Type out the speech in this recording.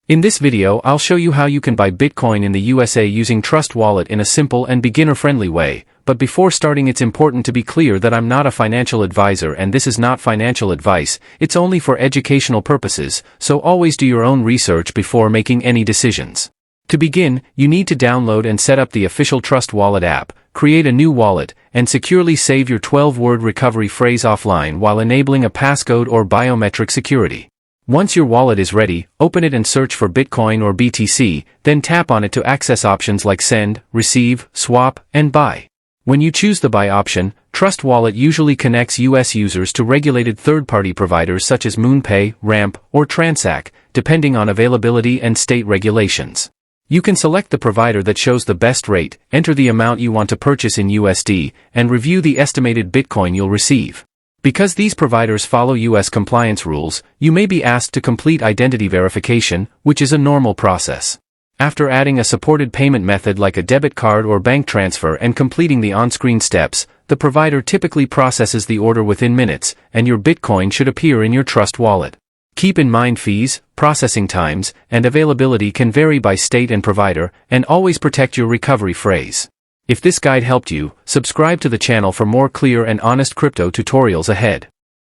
In this video I'll show you how you can buy Bitcoin in the USA using Trust Wallet in a simple and beginner-friendly way, but before starting it's important to be clear that I'm not a financial advisor and this is not financial advice, it's only for educational purposes, so always do your own research before making any decisions. To begin, you need to download and set up the official Trust Wallet app, create a new wallet, and securely save your 12-word recovery phrase offline while enabling a passcode or biometric security. Once your wallet is ready, open it and search for Bitcoin or BTC, then tap on it to access options like send, receive, swap, and buy. When you choose the buy option, Trust Wallet usually connects US users to regulated third-party providers such as MoonPay, Ramp, or Transact, depending on availability and state regulations. You can select the provider that shows the best rate, enter the amount you want to purchase in USD, and review the estimated Bitcoin you'll receive. Because these providers follow US compliance rules, you may be asked to complete identity verification, which is a normal process. After adding a supported payment method like a debit card or bank transfer and completing the on-screen steps, the provider typically processes the order within minutes, and your Bitcoin should appear in your Trust Wallet. Keep in mind fees, processing times, and availability can vary by state and provider, and always protect your recovery phrase. If this guide helped you, subscribe to the channel for more clear and honest crypto tutorials ahead.